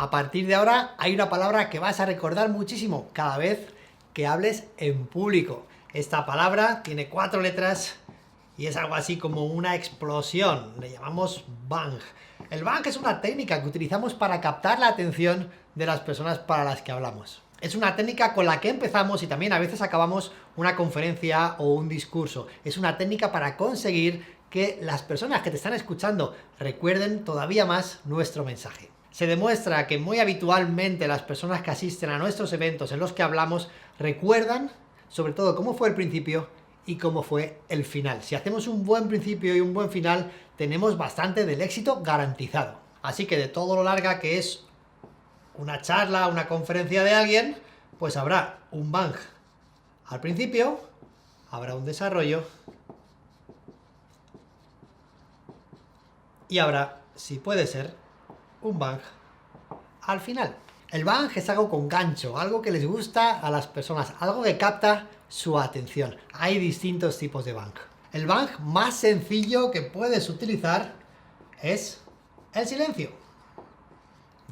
A partir de ahora hay una palabra que vas a recordar muchísimo cada vez que hables en público. Esta palabra tiene 4 letras y es algo así como una explosión. Le llamamos bang. El bang es una técnica que utilizamos para captar la atención de las personas para las que hablamos. Es una técnica con la que empezamos y también a veces acabamos una conferencia o un discurso. Es una técnica para conseguir que las personas que te están escuchando recuerden todavía más nuestro mensaje. Se demuestra que muy habitualmente las personas que asisten a nuestros eventos en los que hablamos recuerdan sobre todo cómo fue el principio y cómo fue el final. Si hacemos un buen principio y un buen final, tenemos bastante del éxito garantizado. Así que de todo lo larga que es una charla, una conferencia de alguien, pues habrá un bang al principio, habrá un desarrollo y habrá, si puede ser, un bang al final. El bang es algo con gancho, algo que les gusta a las personas, algo que capta su atención. Hay distintos tipos de bang. El bang más sencillo que puedes utilizar es el silencio.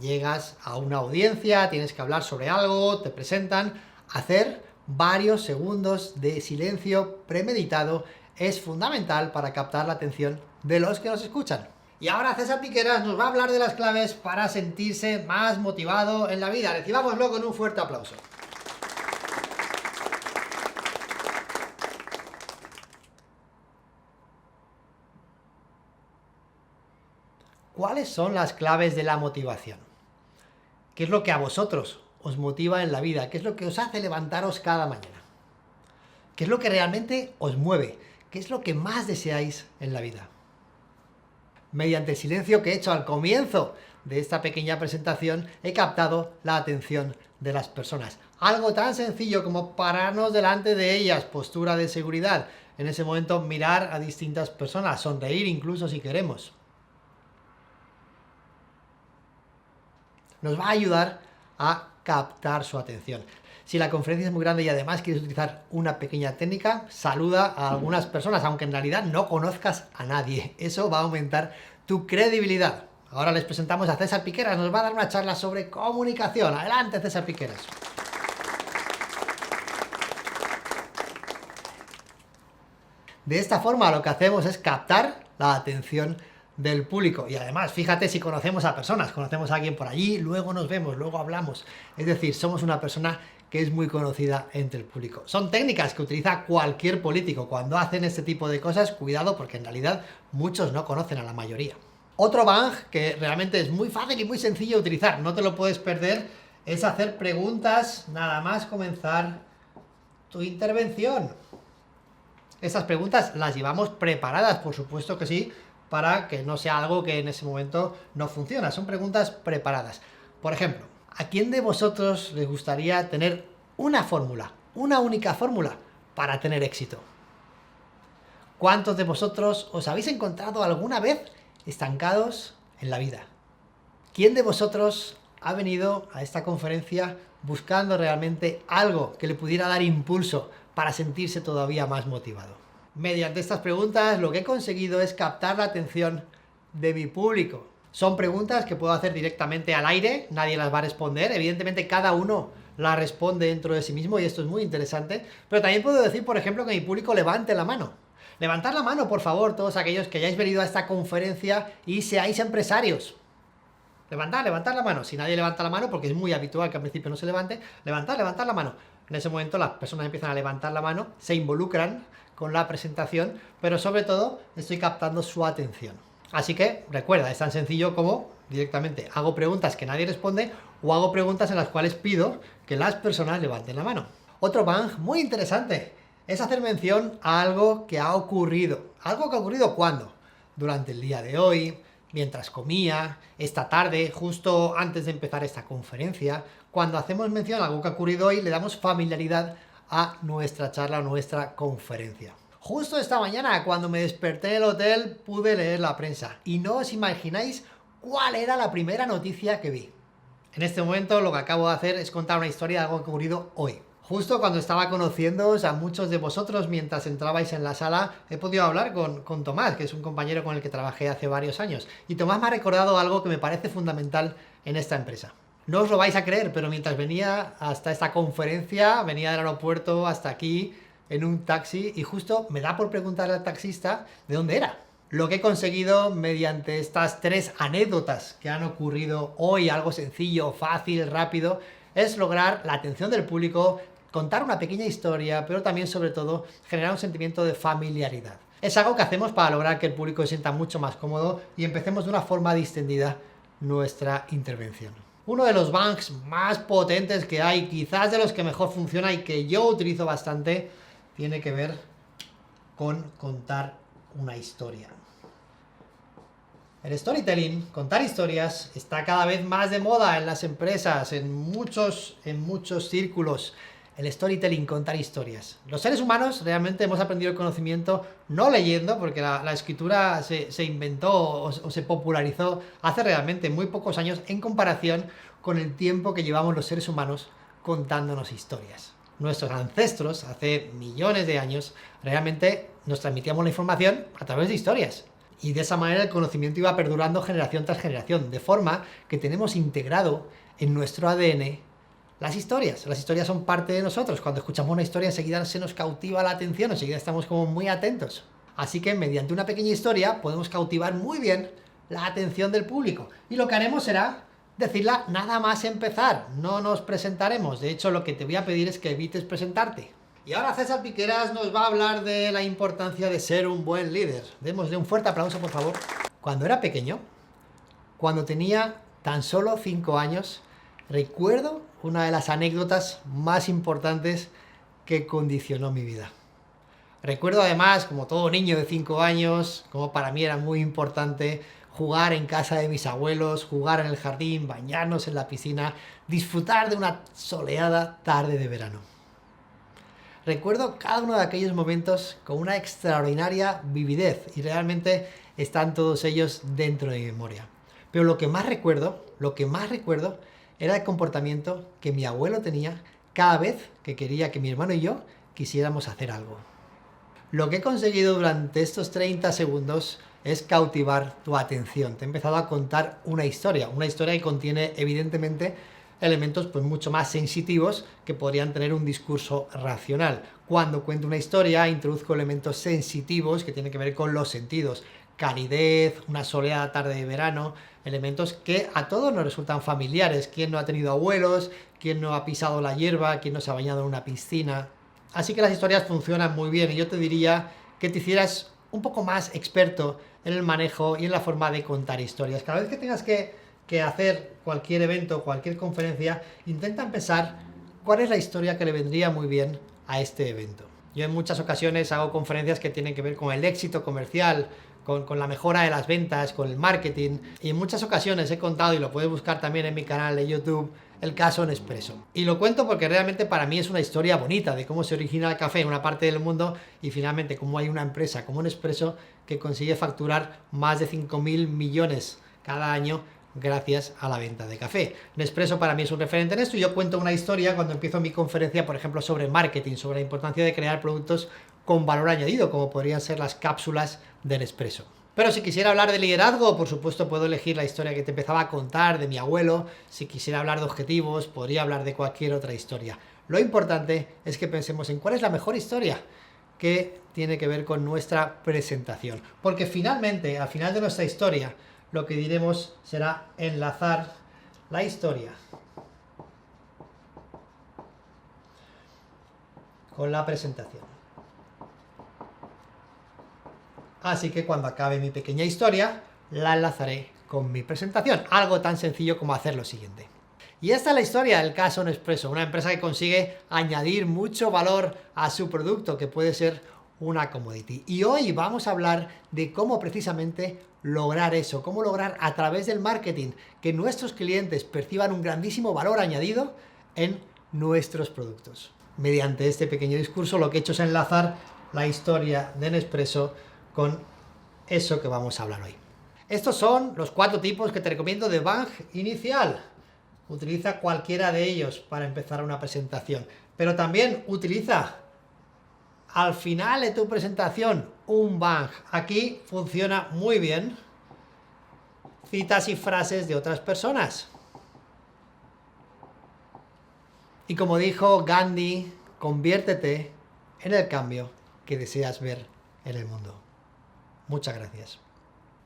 Llegas a una audiencia, tienes que hablar sobre algo, te presentan, hacer varios segundos de silencio premeditado es fundamental para captar la atención de los que nos escuchan. Y ahora César Piqueras nos va a hablar de las claves para sentirse más motivado en la vida. Recibámoslo con un fuerte aplauso. ¿Cuáles son las claves de la motivación? ¿Qué es lo que a vosotros os motiva en la vida? ¿Qué es lo que os hace levantaros cada mañana? ¿Qué es lo que realmente os mueve? ¿Qué es lo que más deseáis en la vida? Mediante el silencio que he hecho al comienzo de esta pequeña presentación, he captado la atención de las personas. Algo tan sencillo como pararnos delante de ellas, postura de seguridad. En ese momento mirar a distintas personas, sonreír incluso si queremos. Nos va a ayudar a captar su atención. Si la conferencia es muy grande y además quieres utilizar una pequeña técnica, saluda a algunas personas, aunque en realidad no conozcas a nadie. Eso va a aumentar tu credibilidad. Ahora les presentamos a César Piqueras, nos va a dar una charla sobre comunicación. Adelante, César Piqueras. De esta forma lo que hacemos es captar la atención del público. Y además, fíjate si conocemos a personas, conocemos a alguien por allí, luego nos vemos, luego hablamos. Es decir, somos una persona que es muy conocida entre el público. Son técnicas que utiliza cualquier político. Cuando hacen este tipo de cosas, cuidado, porque en realidad muchos no conocen a la mayoría. Otro bang que realmente es muy fácil y muy sencillo de utilizar, no te lo puedes perder, es hacer preguntas nada más comenzar tu intervención. Estas preguntas las llevamos preparadas, por supuesto que sí, para que no sea algo que en ese momento no funciona. Son preguntas preparadas. Por ejemplo, ¿a quién de vosotros les gustaría tener una fórmula, una única fórmula para tener éxito? ¿Cuántos de vosotros os habéis encontrado alguna vez estancados en la vida? ¿Quién de vosotros ha venido a esta conferencia buscando realmente algo que le pudiera dar impulso para sentirse todavía más motivado? Mediante estas preguntas lo que he conseguido es captar la atención de mi público. Son preguntas que puedo hacer directamente al aire, nadie las va a responder, evidentemente cada uno las responde dentro de sí mismo y esto es muy interesante, pero también puedo decir, por ejemplo, que mi público levante la mano. Levantad la mano, por favor, todos aquellos que hayáis venido a esta conferencia y seáis empresarios. Levantad la mano. Si nadie levanta la mano, porque es muy habitual que al principio no se levante, levantad la mano. En ese momento las personas empiezan a levantar la mano, se involucran con la presentación, pero sobre todo estoy captando su atención. Así que recuerda, es tan sencillo como directamente hago preguntas que nadie responde o hago preguntas en las cuales pido que las personas levanten la mano. Otro bang muy interesante es hacer mención a algo que ha ocurrido. ¿Algo que ha ocurrido cuándo? Durante el día de hoy, mientras comía, esta tarde, justo antes de empezar esta conferencia. Cuando hacemos mención a algo que ha ocurrido hoy, le damos familiaridad a nuestra charla, a nuestra conferencia. Justo esta mañana, cuando me desperté en el hotel, pude leer la prensa y no os imagináis cuál era la primera noticia que vi. En este momento lo que acabo de hacer es contar una historia de algo que ha ocurrido hoy. Justo cuando estaba conociéndoos a muchos de vosotros mientras entrabais en la sala, he podido hablar con Tomás, que es un compañero con el que trabajé hace varios años. Y Tomás me ha recordado algo que me parece fundamental en esta empresa. No os lo vais a creer, pero mientras venía hasta esta conferencia, venía del aeropuerto hasta aquí en un taxi y justo me da por preguntarle al taxista de dónde era. Lo que he conseguido mediante estas 3 anécdotas que han ocurrido hoy, algo sencillo, fácil, rápido, es lograr la atención del público, contar una pequeña historia, pero también, sobre todo, generar un sentimiento de familiaridad. Es algo que hacemos para lograr que el público se sienta mucho más cómodo y empecemos de una forma distendida nuestra intervención. Uno de los banks más potentes que hay, quizás de los que mejor funciona y que yo utilizo bastante, tiene que ver con contar una historia. El storytelling, contar historias, está cada vez más de moda en las empresas, en muchos círculos. El storytelling, contar historias. Los seres humanos realmente hemos aprendido el conocimiento no leyendo, porque la escritura se inventó o se popularizó hace realmente muy pocos años en comparación con el tiempo que llevamos los seres humanos contándonos historias. Nuestros ancestros, hace millones de años, realmente nos transmitíamos la información a través de historias. Y de esa manera el conocimiento iba perdurando generación tras generación, de forma que tenemos integrado en nuestro ADN las historias. Las historias son parte de nosotros. Cuando escuchamos una historia enseguida se nos cautiva la atención, enseguida estamos como muy atentos. Así que mediante una pequeña historia podemos cautivar muy bien la atención del público. Y lo que haremos será decirla nada más empezar. No nos presentaremos. De hecho, lo que te voy a pedir es que evites presentarte. Y ahora César Piqueras nos va a hablar de la importancia de ser un buen líder. Démosle un fuerte aplauso, por favor. Cuando era pequeño, cuando tenía tan solo 5 años, recuerdo una de las anécdotas más importantes que condicionó mi vida. Recuerdo además, como todo niño de 5 años, como para mí era muy importante jugar en casa de mis abuelos, jugar en el jardín, bañarnos en la piscina, disfrutar de una soleada tarde de verano. Recuerdo cada uno de aquellos momentos con una extraordinaria vividez y realmente están todos ellos dentro de mi memoria. Pero lo que más recuerdo era el comportamiento que mi abuelo tenía cada vez que quería que mi hermano y yo quisiéramos hacer algo. Lo que he conseguido durante estos 30 segundos es cautivar tu atención. Te he empezado a contar una historia que contiene evidentemente elementos pues mucho más sensitivos que podrían tener un discurso racional. Cuando cuento una historia introduzco elementos sensitivos que tienen que ver con los sentidos. Calidez, una soleada tarde de verano, elementos que a todos nos resultan familiares. ¿Quién no ha tenido abuelos? ¿Quién no ha pisado la hierba? ¿Quién no se ha bañado en una piscina? Así que las historias funcionan muy bien y yo te diría que te hicieras un poco más experto en el manejo y en la forma de contar historias. Cada vez que tengas que hacer cualquier evento, cualquier conferencia, intenta pensar cuál es la historia que le vendría muy bien a este evento. Yo en muchas ocasiones hago conferencias que tienen que ver con el éxito comercial, con la mejora de las ventas, con el marketing, y en muchas ocasiones he contado, y lo puedes buscar también en mi canal de YouTube, el caso Nespresso. Y lo cuento porque realmente para mí es una historia bonita de cómo se origina el café en una parte del mundo y finalmente cómo hay una empresa como Nespresso que consigue facturar más de 5.000 millones cada año gracias a la venta de café. Nespresso para mí es un referente en esto y yo cuento una historia cuando empiezo mi conferencia, por ejemplo, sobre marketing, sobre la importancia de crear productos con valor añadido, como podrían ser las cápsulas de Nespresso. Pero si quisiera hablar de liderazgo, por supuesto puedo elegir la historia que te empezaba a contar de mi abuelo. Si quisiera hablar de objetivos, podría hablar de cualquier otra historia. Lo importante es que pensemos en cuál es la mejor historia que tiene que ver con nuestra presentación. Porque finalmente, al final de nuestra historia, lo que diremos será enlazar la historia con la presentación. Así que cuando acabe mi pequeña historia, la enlazaré con mi presentación. Algo tan sencillo como hacer lo siguiente. Y esta es la historia del caso Nespresso, una empresa que consigue añadir mucho valor a su producto, que puede ser una commodity. Y hoy vamos a hablar de cómo precisamente lograr eso, cómo lograr a través del marketing que nuestros clientes perciban un grandísimo valor añadido en nuestros productos. Mediante este pequeño discurso lo que he hecho es enlazar la historia de Nespresso con eso que vamos a hablar hoy. Estos son los 4 tipos que te recomiendo de bang inicial. Utiliza cualquiera de ellos para empezar una presentación, pero también utiliza al final de tu presentación un bang. Aquí funciona muy bien citas y frases de otras personas. Y como dijo Gandhi, conviértete en el cambio que deseas ver en el mundo. Muchas gracias.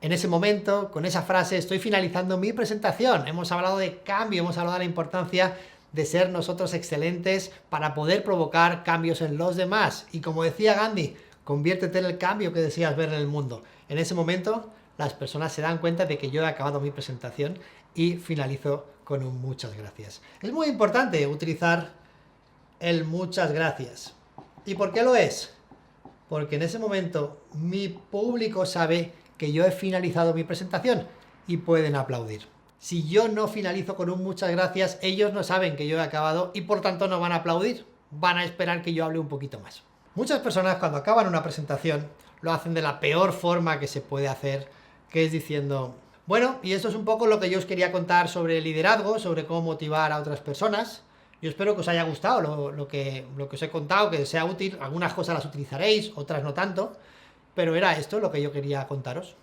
En ese momento, con esa frase, estoy finalizando mi presentación. Hemos hablado de cambio, hemos hablado de la importancia de ser nosotros excelentes para poder provocar cambios en los demás. Y como decía Gandhi, conviértete en el cambio que deseas ver en el mundo. En ese momento, las personas se dan cuenta de que yo he acabado mi presentación y finalizo con un muchas gracias. Es muy importante utilizar el muchas gracias. ¿Y por qué lo es? Porque en ese momento mi público sabe que yo he finalizado mi presentación y pueden aplaudir. Si yo no finalizo con un muchas gracias, ellos no saben que yo he acabado y por tanto no van a aplaudir. Van a esperar que yo hable un poquito más. Muchas personas cuando acaban una presentación lo hacen de la peor forma que se puede hacer, que es diciendo, bueno, y esto es un poco lo que yo os quería contar sobre liderazgo, sobre cómo motivar a otras personas. Yo espero que os haya gustado lo que os he contado, que sea útil. Algunas cosas las utilizaréis, otras no tanto, pero era esto lo que yo quería contaros.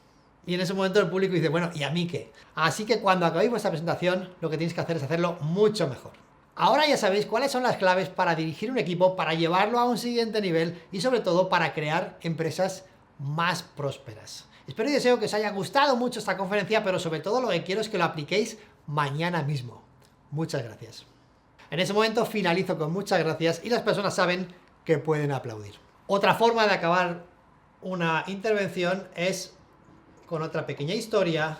Y en ese momento el público dice, bueno, ¿y a mí qué? Así que cuando acabéis vuestra presentación, lo que tenéis que hacer es hacerlo mucho mejor. Ahora ya sabéis cuáles son las claves para dirigir un equipo, para llevarlo a un siguiente nivel y sobre todo para crear empresas más prósperas. Espero y deseo que os haya gustado mucho esta conferencia, pero sobre todo lo que quiero es que lo apliquéis mañana mismo. Muchas gracias. En ese momento finalizo con muchas gracias y las personas saben que pueden aplaudir. Otra forma de acabar una intervención es con otra pequeña historia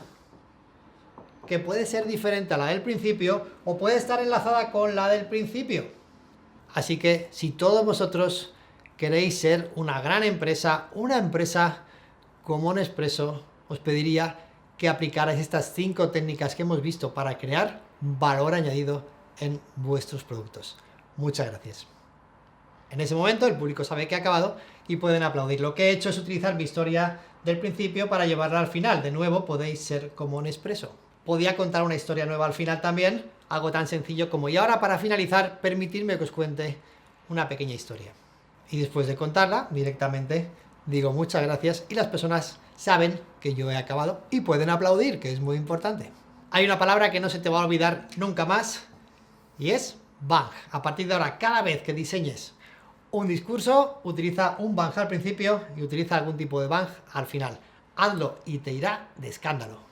que puede ser diferente a la del principio o puede estar enlazada con la del principio. Así que si todos vosotros queréis ser una gran empresa, una empresa como Nespresso, os pediría que aplicarais estas 5 técnicas que hemos visto para crear valor añadido en vuestros productos. Muchas gracias. En ese momento el público sabe que ha acabado y pueden aplaudir. Lo que he hecho es utilizar mi historia del principio para llevarla al final. De nuevo, podéis ser como Nespresso. Podía contar una historia nueva al final también, algo tan sencillo como, y ahora para finalizar, permitidme que os cuente una pequeña historia. Y después de contarla, directamente digo muchas gracias y las personas saben que yo he acabado y pueden aplaudir, que es muy importante. Hay una palabra que no se te va a olvidar nunca más y es bang. A partir de ahora, cada vez que diseñes un discurso, utiliza un bang al principio y utiliza algún tipo de bang al final. Hazlo y te irá de escándalo.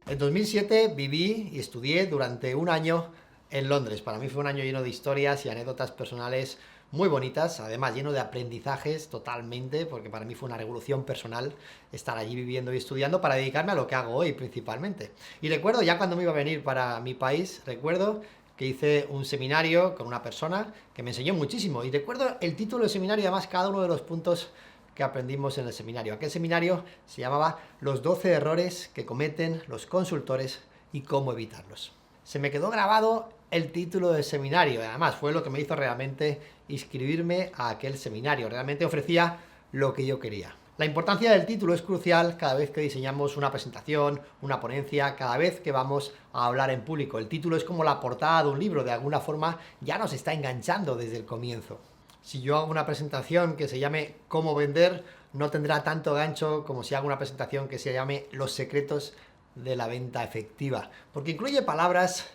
En 2007 viví y estudié durante un año en Londres. Para mí fue un año lleno de historias y anécdotas personales muy bonitas, además lleno de aprendizajes totalmente, porque para mí fue una revolución personal estar allí viviendo y estudiando para dedicarme a lo que hago hoy principalmente. Y recuerdo, ya cuando me iba a venir para mi país, recuerdo que hice un seminario con una persona que me enseñó muchísimo. Y recuerdo el título del seminario y además cada uno de los puntos que aprendimos en el seminario. Aquel seminario se llamaba Los 12 errores que cometen los consultores y cómo evitarlos. Se me quedó grabado el título del seminario y además fue lo que me hizo realmente inscribirme a aquel seminario. Realmente ofrecía lo que yo quería. La importancia del título es crucial cada vez que diseñamos una presentación, una ponencia, cada vez que vamos a hablar en público. El título es como la portada de un libro, de alguna forma ya nos está enganchando desde el comienzo. Si yo hago una presentación que se llame Cómo vender, no tendrá tanto gancho como si hago una presentación que se llame Los secretos de la venta efectiva, porque incluye palabras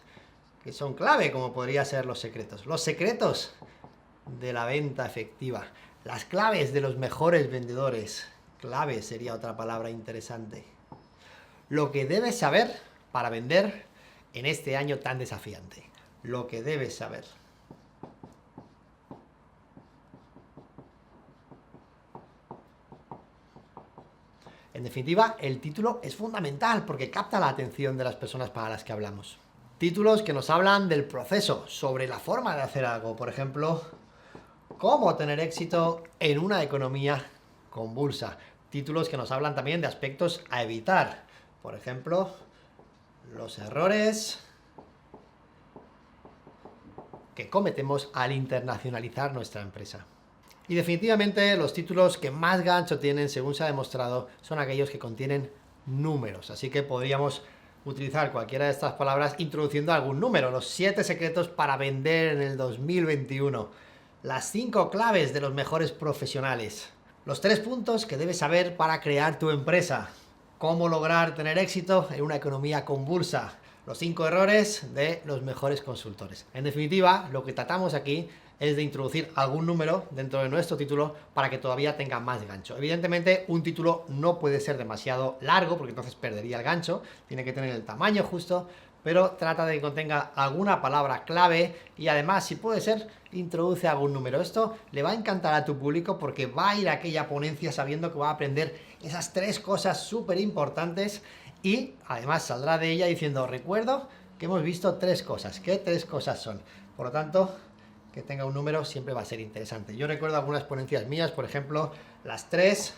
que son clave, como podría ser los secretos. Los secretos de la venta efectiva, las claves de los mejores vendedores. Clave sería otra palabra interesante. Lo que debes saber para vender en este año tan desafiante. Lo que debes saber. En definitiva, el título es fundamental porque capta la atención de las personas para las que hablamos. Títulos que nos hablan del proceso, sobre la forma de hacer algo. Por ejemplo, cómo tener éxito en una economía convulsa. Títulos que nos hablan también de aspectos a evitar. Por ejemplo, los errores que cometemos al internacionalizar nuestra empresa. Y definitivamente los títulos que más gancho tienen, según se ha demostrado, son aquellos que contienen números. Así que podríamos utilizar cualquiera de estas palabras introduciendo algún número. Los 7 secretos para vender en el 2021. las 5 claves de los mejores profesionales, los 3 puntos que debes saber para crear tu empresa, cómo lograr tener éxito en una economía convulsa, los 5 errores de los mejores consultores. En definitiva, lo que tratamos aquí es de introducir algún número dentro de nuestro título para que todavía tenga más gancho. Evidentemente, un título no puede ser demasiado largo porque entonces perdería el gancho, tiene que tener el tamaño justo, pero trata de que contenga alguna palabra clave y además, si puede ser, introduce algún número. Esto le va a encantar a tu público porque va a ir a aquella ponencia sabiendo que va a aprender esas 3 cosas súper importantes y además saldrá de ella diciendo, recuerdo que hemos visto 3 cosas. ¿Qué 3 cosas son? Por lo tanto, que tenga un número siempre va a ser interesante. Yo recuerdo algunas ponencias mías, por ejemplo, las 3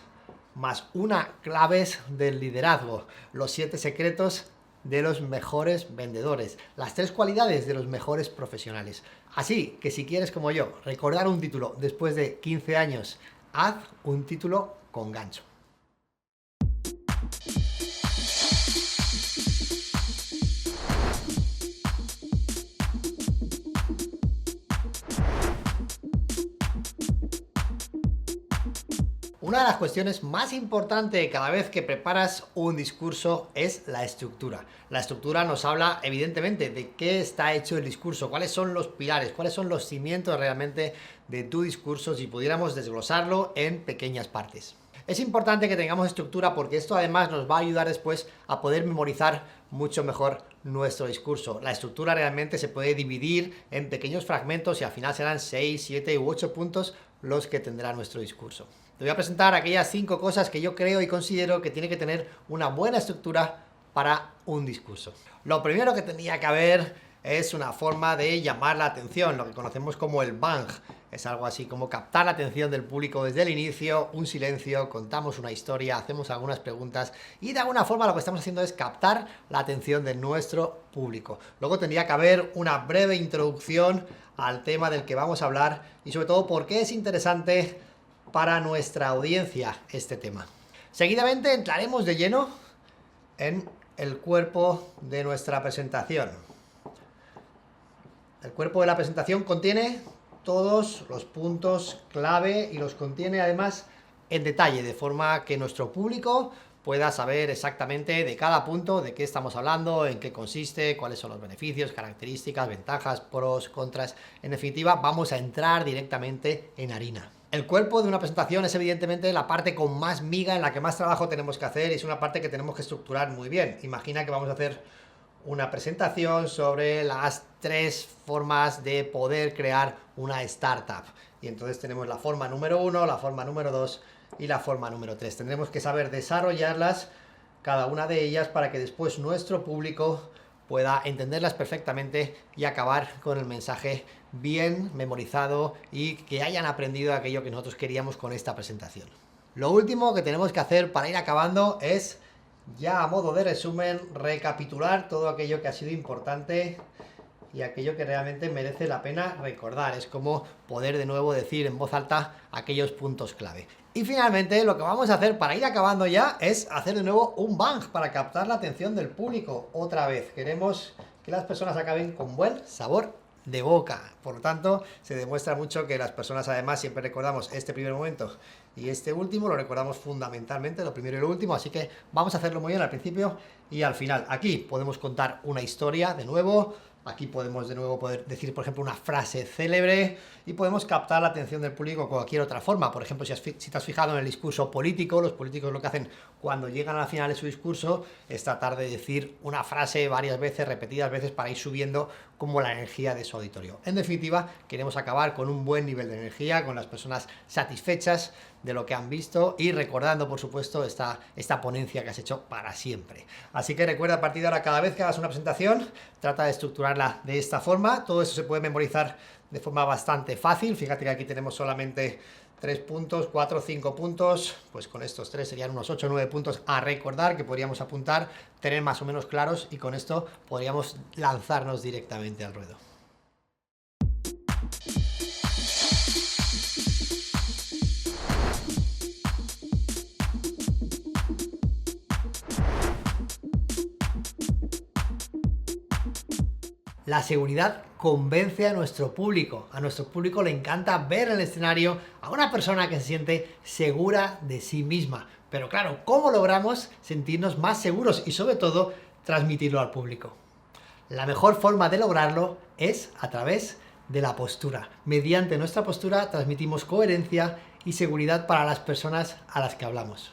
más 1 claves del liderazgo, los 7 secretos de los mejores vendedores, las 3 cualidades de los mejores profesionales. Así que si quieres, como yo, recordar un título después de 15 años, haz un título con gancho. Una de las cuestiones más importantes cada vez que preparas un discurso es la estructura. La estructura nos habla evidentemente de qué está hecho el discurso, cuáles son los pilares, cuáles son los cimientos realmente de tu discurso si pudiéramos desglosarlo en pequeñas partes. Es importante que tengamos estructura porque esto además nos va a ayudar después a poder memorizar mucho mejor nuestro discurso. La estructura realmente se puede dividir en pequeños fragmentos y al final serán 6, 7 u 8 puntos los que tendrá nuestro discurso. Te voy a presentar aquellas 5 cosas que yo creo y considero que tiene que tener una buena estructura para un discurso. Lo primero que tendría que haber es una forma de llamar la atención, lo que conocemos como el bang. Es algo así como captar la atención del público desde el inicio, un silencio, contamos una historia, hacemos algunas preguntas y de alguna forma lo que estamos haciendo es captar la atención de nuestro público. Luego tendría que haber una breve introducción al tema del que vamos a hablar y sobre todo por qué es interesante para nuestra audiencia este tema. Seguidamente entraremos de lleno en el cuerpo de nuestra presentación. El cuerpo de la presentación contiene todos los puntos clave y los contiene además en detalle, de forma que nuestro público pueda saber exactamente de cada punto de qué estamos hablando, en qué consiste, cuáles son los beneficios, características, ventajas, pros, contras. En definitiva, vamos a entrar directamente en harina. El cuerpo de una presentación es evidentemente la parte con más miga, en la que más trabajo tenemos que hacer y es una parte que tenemos que estructurar muy bien. Imagina que vamos a hacer una presentación sobre las 3 formas de poder crear una startup. Y entonces tenemos la forma número 1, la forma número 2 y la forma número 3. Tendremos que saber desarrollarlas, cada una de ellas, para que después nuestro público pueda entenderlas perfectamente y acabar con el mensaje bien memorizado y que hayan aprendido aquello que nosotros queríamos con esta presentación. Lo último que tenemos que hacer para ir acabando es, ya a modo de resumen, recapitular todo aquello que ha sido importante y aquello que realmente merece la pena recordar. Es como poder de nuevo decir en voz alta aquellos puntos clave. Y finalmente lo que vamos a hacer para ir acabando ya es hacer de nuevo un bang para captar la atención del público. Otra vez, queremos que las personas acaben con buen sabor de boca. Por lo tanto, se demuestra mucho que las personas además siempre recordamos este primer momento y este último, lo recordamos fundamentalmente, lo primero y lo último, así que vamos a hacerlo muy bien al principio y al final. Aquí podemos contar una historia de nuevo. Aquí podemos de nuevo poder decir, por ejemplo, una frase célebre y podemos captar la atención del público de cualquier otra forma. Por ejemplo, si te has fijado en el discurso político, los políticos lo que hacen cuando llegan al final de su discurso es tratar de decir una frase varias veces, repetidas veces, para ir subiendo como la energía de su auditorio. En definitiva, queremos acabar con un buen nivel de energía, con las personas satisfechas de lo que han visto y recordando, por supuesto, esta ponencia que has hecho para siempre. Así que recuerda, a partir de ahora, cada vez que hagas una presentación, trata de estructurarla de esta forma. Todo eso se puede memorizar de forma bastante fácil. Fíjate que aquí tenemos solamente 3 puntos, 4, 5 puntos, pues con estos 3 serían unos 8 o 9 puntos a recordar que podríamos apuntar, tener más o menos claros y con esto podríamos lanzarnos directamente al ruedo. La seguridad convence a nuestro público. A nuestro público le encanta ver en el escenario a una persona que se siente segura de sí misma. Pero claro, ¿cómo logramos sentirnos más seguros y sobre todo transmitirlo al público? La mejor forma de lograrlo es a través de la postura. Mediante nuestra postura transmitimos coherencia y seguridad para las personas a las que hablamos.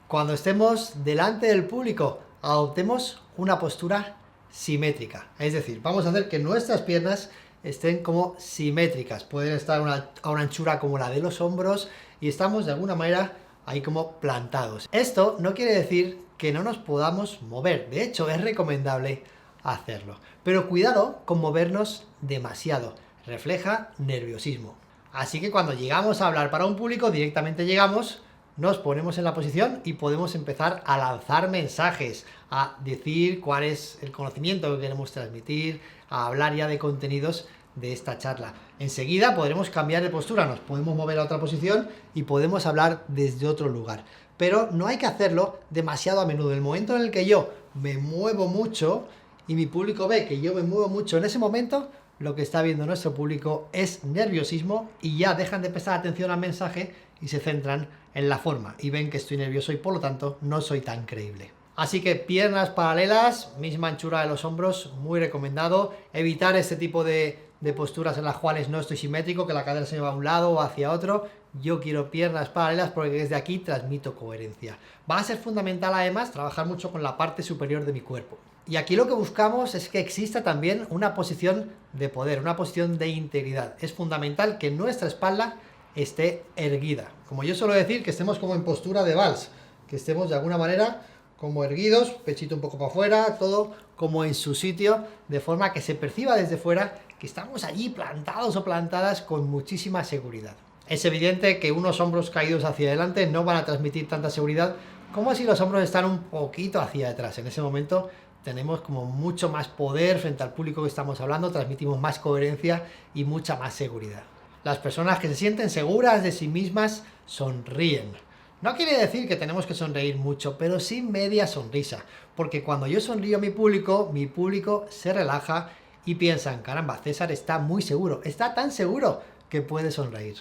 Cuando estemos delante del público, adoptemos una postura simétrica. Es decir, vamos a hacer que nuestras piernas estén como simétricas. Pueden estar a una anchura como la de los hombros y estamos de alguna manera ahí como plantados. Esto no quiere decir que no nos podamos mover. De hecho, es recomendable hacerlo. Pero cuidado con movernos demasiado. Refleja nerviosismo. Así que cuando llegamos a hablar para un público, directamente llegamos, nos ponemos en la posición y podemos empezar a lanzar mensajes, a decir cuál es el conocimiento que queremos transmitir, a hablar ya de contenidos de esta charla. Enseguida podremos cambiar de postura, nos podemos mover a otra posición y podemos hablar desde otro lugar. Pero no hay que hacerlo demasiado a menudo. El momento en el que yo me muevo mucho y mi público ve que yo me muevo mucho en ese momento, lo que está viendo nuestro público es nerviosismo y ya dejan de prestar atención al mensaje y se centran en la forma y ven que estoy nervioso y por lo tanto no soy tan creíble. Así que piernas paralelas, misma anchura de los hombros, muy recomendado. Evitar este tipo de posturas en las cuales no estoy simétrico, que la cadera se me va a un lado o hacia otro. Yo quiero piernas paralelas porque desde aquí transmito coherencia. Va a ser fundamental además trabajar mucho con la parte superior de mi cuerpo. Y aquí lo que buscamos es que exista también una posición de poder, una posición de integridad. Es fundamental que nuestra espalda esté erguida. Como yo suelo decir, que estemos como en postura de vals, que estemos de alguna manera como erguidos, pechito un poco para afuera, todo como en su sitio, de forma que se perciba desde fuera que estamos allí plantados o plantadas con muchísima seguridad. Es evidente que unos hombros caídos hacia adelante no van a transmitir tanta seguridad como si los hombros están un poquito hacia atrás. En ese momento tenemos como mucho más poder frente al público que estamos hablando, transmitimos más coherencia y mucha más seguridad. Las personas que se sienten seguras de sí mismas sonríen. No quiere decir que tenemos que sonreír mucho, pero sí media sonrisa, porque cuando yo sonrío a mi público se relaja y piensan, caramba, César está muy seguro, está tan seguro que puede sonreír.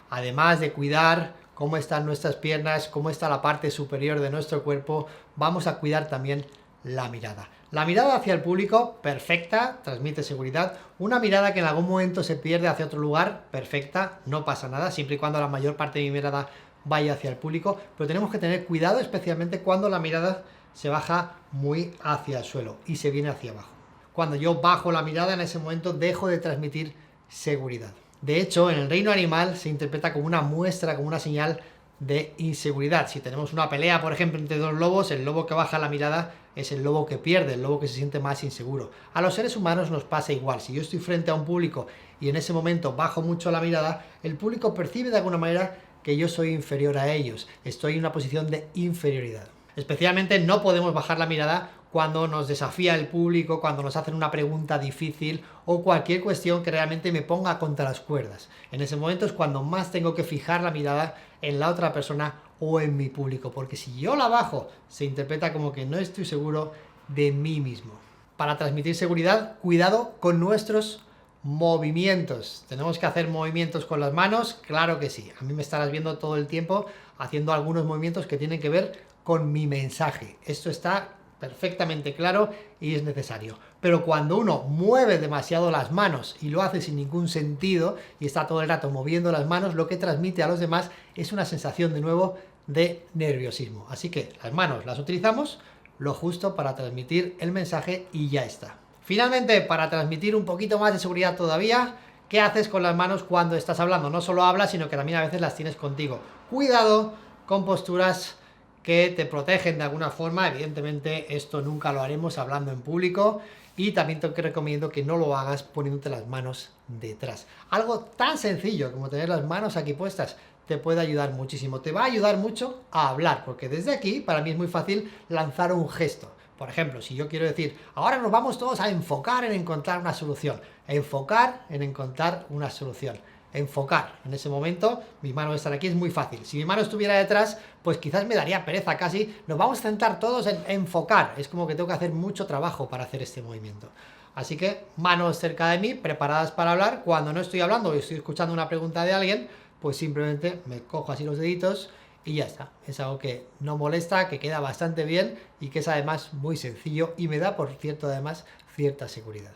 Además de cuidar cómo están nuestras piernas, cómo está la parte superior de nuestro cuerpo, vamos a cuidar también la mirada. La mirada hacia el público, perfecta, transmite seguridad. Una mirada que en algún momento se pierde hacia otro lugar, perfecta, no pasa nada, siempre y cuando la mayor parte de mi mirada vaya hacia el público, pero tenemos que tener cuidado especialmente cuando la mirada se baja muy hacia el suelo y se viene hacia abajo. Cuando yo bajo la mirada, en ese momento dejo de transmitir seguridad. De hecho, en el reino animal se interpreta como una muestra, como una señal de inseguridad. Si tenemos una pelea, por ejemplo, entre dos lobos, el lobo que baja la mirada es el lobo que pierde, el lobo que se siente más inseguro. A los seres humanos nos pasa igual. Si yo estoy frente a un público y en ese momento bajo mucho la mirada, el público percibe de alguna manera que yo soy inferior a ellos, estoy en una posición de inferioridad. Especialmente no podemos bajar la mirada cuando nos desafía el público, cuando nos hacen una pregunta difícil o cualquier cuestión que realmente me ponga contra las cuerdas. En ese momento es cuando más tengo que fijar la mirada en la otra persona o en mi público, porque si yo la bajo, se interpreta como que no estoy seguro de mí mismo. Para transmitir seguridad, cuidado con nuestros movimientos. ¿Tenemos que hacer movimientos con las manos? Claro que sí. A mí me estarás viendo todo el tiempo haciendo algunos movimientos que tienen que ver con mi mensaje. Esto está perfectamente claro y es necesario. Pero cuando uno mueve demasiado las manos y lo hace sin ningún sentido y está todo el rato moviendo las manos, lo que transmite a los demás es una sensación de nuevo de nerviosismo. Así que las manos las utilizamos lo justo para transmitir el mensaje y ya está. Finalmente, para transmitir un poquito más de seguridad todavía, ¿qué haces con las manos cuando estás hablando? No solo hablas, sino que también a veces las tienes contigo. Cuidado con posturas que te protegen de alguna forma. Evidentemente, esto nunca lo haremos hablando en público. Y también te recomiendo que no lo hagas poniéndote las manos detrás. Algo tan sencillo como tener las manos aquí puestas te puede ayudar muchísimo. Te va a ayudar mucho a hablar, porque desde aquí para mí es muy fácil lanzar un gesto. Por ejemplo, si yo quiero decir, ahora nos vamos todos a enfocar en encontrar una solución. Enfocar en encontrar una solución. Enfocar. En ese momento, mis manos están aquí, es muy fácil. Si mi mano estuviera detrás, pues quizás me daría pereza casi. Nos vamos a centrar todos en enfocar. Es como que tengo que hacer mucho trabajo para hacer este movimiento. Así que manos cerca de mí, preparadas para hablar. Cuando no estoy hablando y estoy escuchando una pregunta de alguien, pues simplemente me cojo así los deditos y ya está. Es algo que no molesta, que queda bastante bien y que es además muy sencillo y me da, por cierto, además cierta seguridad.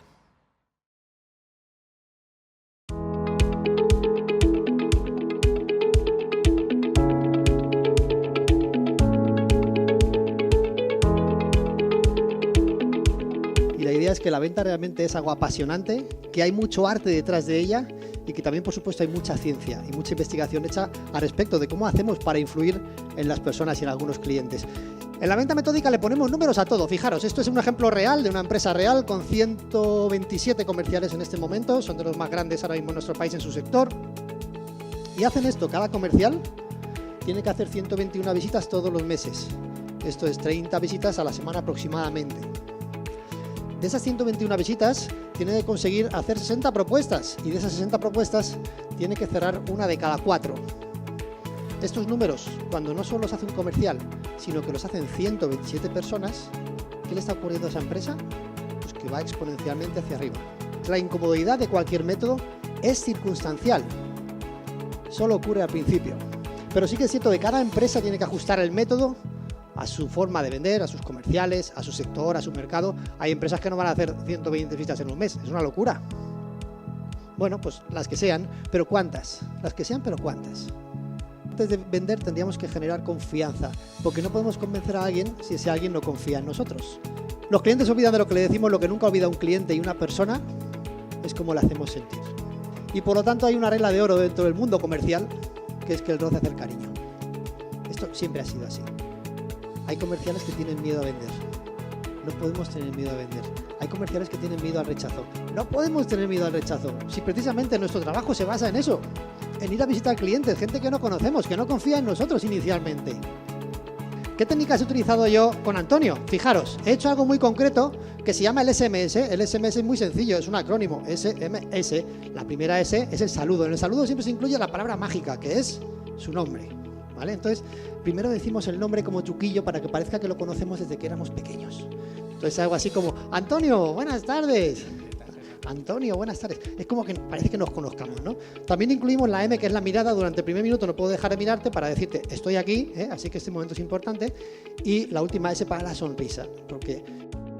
Y la idea es que la venta realmente es algo apasionante, que hay mucho arte detrás de ella y que también, por supuesto, hay mucha ciencia y mucha investigación hecha al respecto de cómo hacemos para influir en las personas y en algunos clientes. En la venta metódica le ponemos números a todo. Fijaros, esto es un ejemplo real de una empresa real con 127 comerciales en este momento, son de los más grandes ahora mismo en nuestro país en su sector. Y hacen esto, cada comercial tiene que hacer 121 visitas todos los meses. Esto es 30 visitas a la semana aproximadamente. De esas 121 visitas, tiene que conseguir hacer 60 propuestas y de esas 60 propuestas tiene que cerrar una de cada 4. Estos números, cuando no solo los hace un comercial, sino que los hacen 127 personas, ¿qué le está ocurriendo a esa empresa? Pues que va exponencialmente hacia arriba. La incomodidad de cualquier método es circunstancial, solo ocurre al principio. Pero sí que es cierto que cada empresa tiene que ajustar el método a su forma de vender, a sus comerciales, a su sector, a su mercado. Hay empresas que no van a hacer 120 visitas en un mes, es una locura. Bueno, pues las que sean, pero ¿cuántas? Las que sean, pero ¿cuántas? Antes de vender tendríamos que generar confianza, porque no podemos convencer a alguien si ese alguien no confía en nosotros. Los clientes olvidan de lo que le decimos, lo que nunca olvida un cliente y una persona es cómo le hacemos sentir. Y por lo tanto hay una regla de oro dentro del mundo comercial, que es que el roce hace el cariño. Esto siempre ha sido así. Hay comerciales que tienen miedo a vender. No podemos tener miedo a vender. Hay comerciales que tienen miedo al rechazo. No podemos tener miedo al rechazo. Si precisamente nuestro trabajo se basa en eso, en ir a visitar clientes, gente que no conocemos, que no confía en nosotros inicialmente. ¿Qué técnicas he utilizado yo con Antonio? Fijaros, he hecho algo muy concreto que se llama el SMS. El SMS es muy sencillo, es un acrónimo, SMS. La primera S es el saludo. En el saludo siempre se incluye la palabra mágica, que es su nombre. ¿Vale? Entonces, primero decimos el nombre como truquillo para que parezca que lo conocemos desde que éramos pequeños. Entonces, algo así como, Antonio, buenas tardes. Antonio, buenas tardes. Es como que parece que nos conozcamos, ¿no? También incluimos la M, que es la mirada. Durante el primer minuto no puedo dejar de mirarte para decirte, estoy aquí, así que este momento es importante. Y la última S para la sonrisa, porque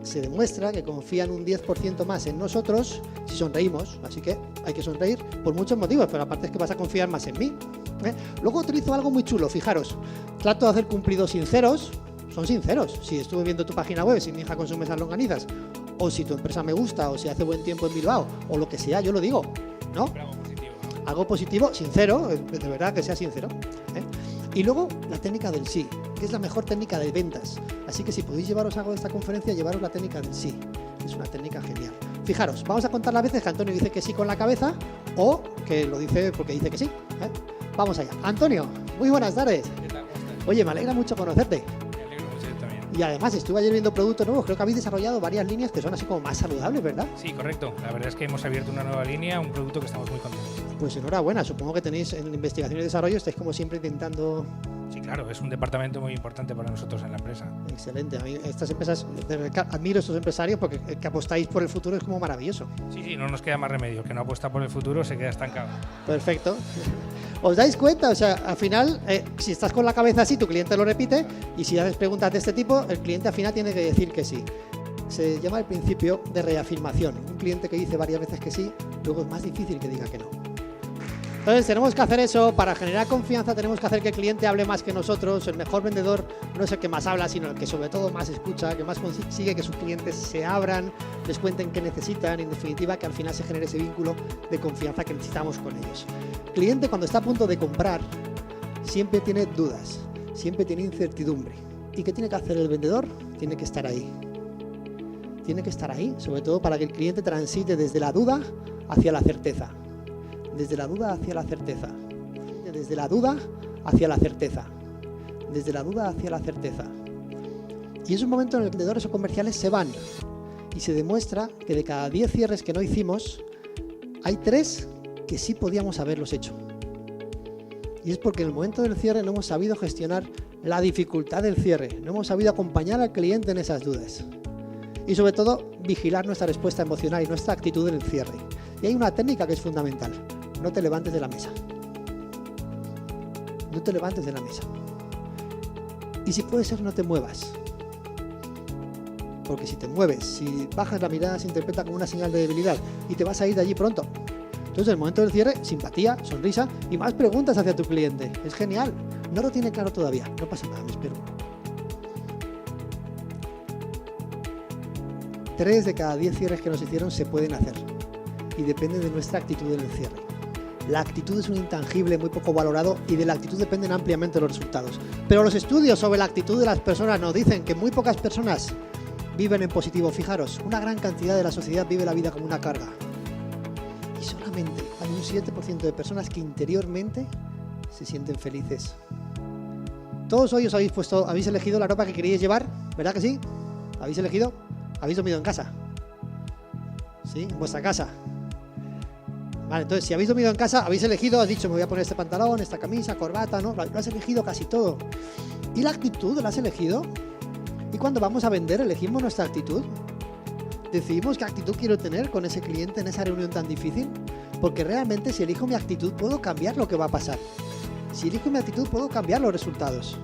se demuestra que confían un 10% más en nosotros si sonreímos, así que hay que sonreír por muchos motivos, pero aparte es que vas a confiar más en mí. Luego utilizo algo muy chulo, fijaros, trato de hacer cumplidos sinceros, son sinceros. Si estuve viendo tu página web, si mi hija consume esas longanizas, o si tu empresa me gusta, o si hace buen tiempo en Bilbao, o lo que sea, yo lo digo, ¿no? Algo positivo, ¿no? Algo positivo, sincero, de verdad que sea sincero. Y luego la técnica del sí, que es la mejor técnica de ventas. Así que si podéis llevaros algo de esta conferencia, llevaros la técnica del sí. Es una técnica genial. Fijaros, vamos a contar las veces que Antonio dice que sí con la cabeza o que lo dice porque dice que sí. Vamos allá. Antonio, muy buenas tardes. ¿Qué tal? ¿Cómo estás? Oye, me alegra mucho conocerte. Me alegro mucho yo también. Y además estuve ayer viendo productos nuevos. Creo que habéis desarrollado varias líneas que son así como más saludables, ¿verdad? Sí, correcto. La verdad es que hemos abierto una nueva línea, un producto que estamos muy contentos. Pues enhorabuena. Supongo que tenéis en investigación y desarrollo, estáis como siempre intentando... Sí, claro, es un departamento muy importante para nosotros en la empresa. Excelente. A mí estas empresas, de verdad, admiro a estos empresarios porque que apostáis por el futuro es como maravilloso. Sí, no nos queda más remedio. Que no apuesta por el futuro se queda estancado. Perfecto. ¿Os dais cuenta? O sea, al final, si estás con la cabeza así, tu cliente lo repite, y si haces preguntas de este tipo, el cliente al final tiene que decir que sí. Se llama el principio de reafirmación. Un cliente que dice varias veces que sí, luego es más difícil que diga que no. Entonces tenemos que hacer eso. Para generar confianza tenemos que hacer que el cliente hable más que nosotros. El mejor vendedor no es el que más habla, sino el que sobre todo más escucha, que más consigue que sus clientes se abran, les cuenten qué necesitan, en definitiva que al final se genere ese vínculo de confianza que necesitamos con ellos. El cliente, cuando está a punto de comprar, siempre tiene dudas, siempre tiene incertidumbre. ¿Y qué tiene que hacer el vendedor? Tiene que estar ahí. Tiene que estar ahí, sobre todo para que el cliente transite desde la duda hacia la certeza. Desde la duda hacia la certeza. Desde la duda hacia la certeza. Desde la duda hacia la certeza. Y es un momento en el que vendedores o comerciales se van y se demuestra que de cada 10 cierres que no hicimos, hay 3 que sí podíamos haberlos hecho. Y es porque en el momento del cierre no hemos sabido gestionar la dificultad del cierre, no hemos sabido acompañar al cliente en esas dudas. Y sobre todo, vigilar nuestra respuesta emocional y nuestra actitud en el cierre. Y hay una técnica que es fundamental. No te levantes de la mesa. No te levantes de la mesa. Y si puede ser, no te muevas. Porque si te mueves, si bajas la mirada, se interpreta como una señal de debilidad y te vas a ir de allí pronto. Entonces, en el momento del cierre, simpatía, sonrisa y más preguntas hacia tu cliente. Es genial. No lo tiene claro todavía. No pasa nada, me espero. 3 de cada 10 cierres que nos hicieron se pueden hacer. Y depende de nuestra actitud en el cierre. La actitud es un intangible muy poco valorado y de la actitud dependen ampliamente los resultados. Pero los estudios sobre la actitud de las personas nos dicen que muy pocas personas viven en positivo. Fijaros, una gran cantidad de la sociedad vive la vida como una carga. Y solamente hay un 7% de personas que interiormente se sienten felices. Todos hoy os habéis elegido la ropa que queríais llevar, ¿verdad que sí? ¿Habéis elegido? ¿Habéis dormido en casa? ¿Sí? En vuestra casa. Vale, entonces si habéis dormido en casa, habéis elegido, has dicho, me voy a poner este pantalón, esta camisa, corbata, ¿no? Lo has elegido casi todo. ¿Y la actitud la has elegido? ¿Y cuando vamos a vender, elegimos nuestra actitud? ¿Decidimos qué actitud quiero tener con ese cliente en esa reunión tan difícil? Porque realmente si elijo mi actitud, puedo cambiar lo que va a pasar. Si elijo mi actitud, puedo cambiar los resultados.